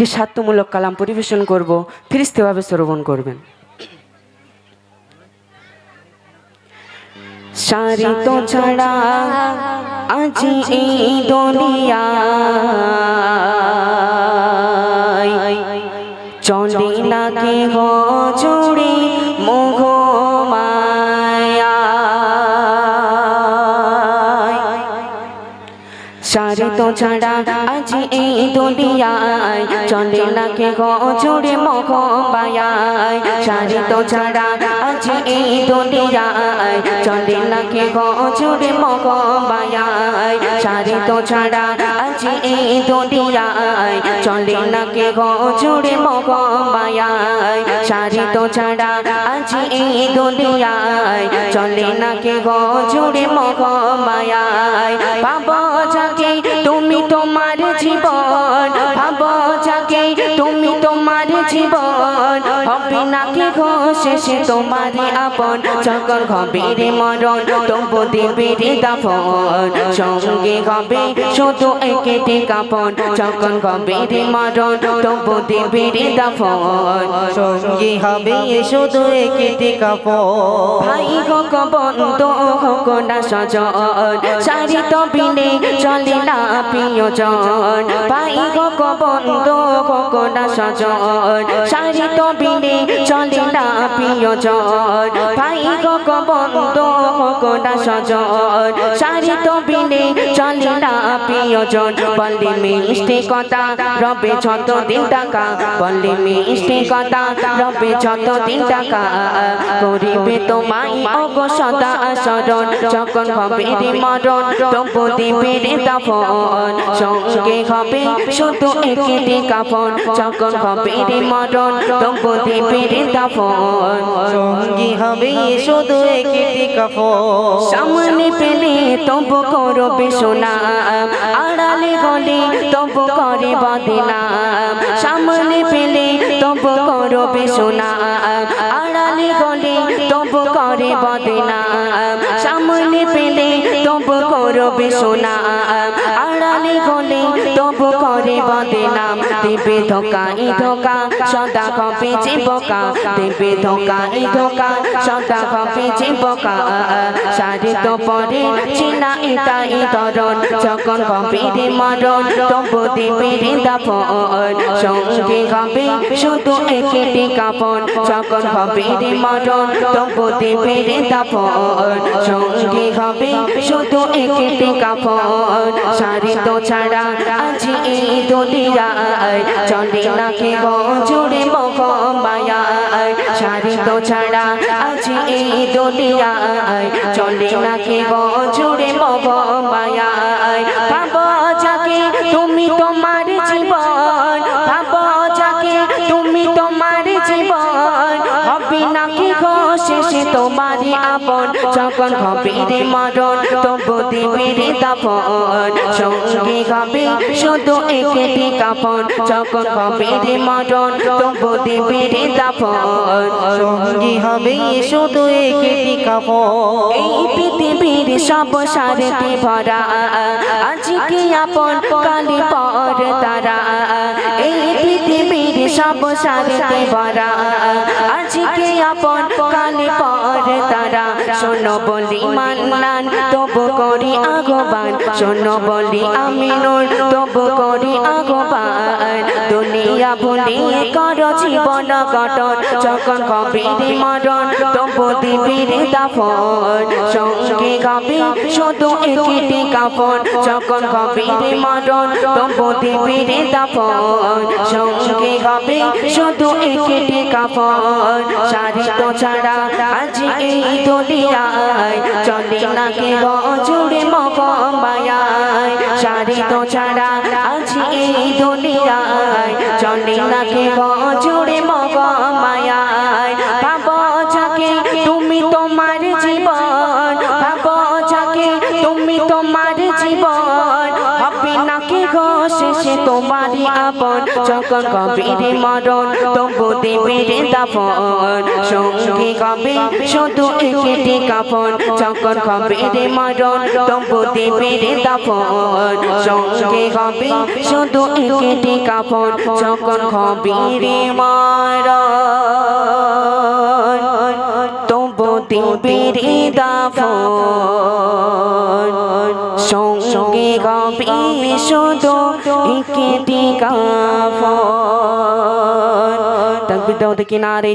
একটি সাত্যমূলক কালাম পরিবেশন করব, ফিরিস্তিভাবে শ্রবণ করবেন। সারি তো ছাড়া আজি এই দুনিয়ায় চলে না কেহ জুড়ে মোহ মায়া। সারি তো ছাড়া আজি এই দুনিয়ায় চলে না কেহ জুড়ে মোহ মায়ায়। সারি তো ছাড়া আজি এই দুনিয়ায় চলে না কেহ জুড়ে মোহ মায়ায়। সারি তো ছাড়া আজি এই দুনিয়ায় চলে না কেহ জুড়ে মোহ মায়ায়। সারি তো ছাড়া আজি এই দুনিয়ায় চলে না কেহ জুড়ে মোহ মায়ায়। পাবো যাকে তুমি তোমার জীবন, ভাবো যাকে তুমি তোমার জীবন, হবে না কেহ শেষে তোমার আপন। যখন হবে রে মরণ তবু দেবে রে দাফন, সঙ্গে হবে শুধু একটি কাফন। যখন হবে রে মরণ তবু দেবে রে দাফন, সঙ্গী হবে শুধু একটি কাপড়। ভাই হোক বন্ধু হোক না সজন, সারি তো বিনে চলে না প্রিয়জন। ভাই হোক বন্ধু হোক না সজন, সারি তো বিনে চলে না প্রিয়জন। ভাই হোক বন্ধু হোক না সজন, সারি তো বিনে চলে না প্রিয়জন। বললে মিষ্টি কথা রবে যতদিন টাকা, বললে মিষ্টি কথা রবে যতদিন টাকা, করিবে তোমায় অগো সদা আসরণ। যখন হবে রে মরণ তবু দিবে রে দাফন, সঙ্গে হবে শুধু একটি কাফন। যখন হবে রে মরণ তবু দিবে রে দাফন, সঙ্গী হবে শুধু একটি কাপড়। সামনে পেলে তবু করবে সুনাম, আড়ালে গলে তবু করে বদনাম। সামনে পেলে তবু করবে সুনাম, আড়ালে গলে তবু করে বদনাম। সামনে পেলে তবু করবে সুনাম, আড়ালে গলে তবু করে বদনাম। দেবে ধোকা ই ধোকা সদা হবে যে বোকা, দেবে ধোকা ই ধোকা সদা হবে যে বোকা। সারি তো পরে চিনা এটাই ধরন, যখন হবে রে মরণ তবু দেবে রে দাফন, সঙ্গে হবে শুধু একটি কাফন। যখন হবে রে মরণ তবু দেবে রে দাফন, সঙ্গে হবে শুধু একটি কাফন। সারি তো ছাড়া আজি এই দুনিয়ায় চলে না কেহ জুড়ে মোহ মায়ায়। সারি তো ছাড়া আজি এই দুনিয়ায় চলে না কেহ জুড়ে মোহ মায়ায়। ভাবো যাকে তুমি তোমার জীবন, ভাবো যাকে তুমি তোমার জীবন, হবে না কেহ শেষে তোমার আপন। যখন হবে রে মরণ তবু দিবে রে দাফন, সঙ্গে হবে শুধু একটি কাফন। যখন হবে রে মরণ তবু দিবে রে দাফন, সঙ্গী হবে শুধু একটি কাপড়। এই পৃথিবীর সব সারতে ভরা, আজকে আপন কালে পর তারা। এই পৃথিবীর সব সারতে ভরা, আজকে আপন কালে পর তারা। শোনো বলি মান্নান তবু করি আহ্বান, শোনো বলি আমিনুর তবু করি আহ্বান। দুনিয়া ভুলিয়ে করো জীবন গঠন, যখন হবে রে মরণ তবু দিবে রে দাফন, সঙ্গে হবে শুধু একটি কাফন। যখন হবে রে মরণ তবু দিবে রে দাফন, সঙ্গে হবে শুধু একটি কাফন। সারি তো ছাড়া আজি এই দুনিয়ায় চলে না কেহ জুড়ে মোহ মায়ায়। সারি তো ছাড়া আজি এই দুনিয়ায় চলে না কেহ জুড়ে মোহ মায়ায়। ভাবো যাকে তুমি তোমার জীবন, ভাবো যাকে তুমি তোমার জীবন, হবে না কেহ শেষে তোমারই আপন যখন কবিরে মরণ তবু দেবে রে দাফন সঙ্গে কবে শুধু একটি কাফন যখন কবিরে মরণ তবু দেবে রে দাফন সঙ্গে কবে শুধু একটি কাফন যখন কবিরে মরণ তবু দেবে রে দাফন সঙ্গে কবে শুধু একটি কাফন। তাকবীর দাও কিনারে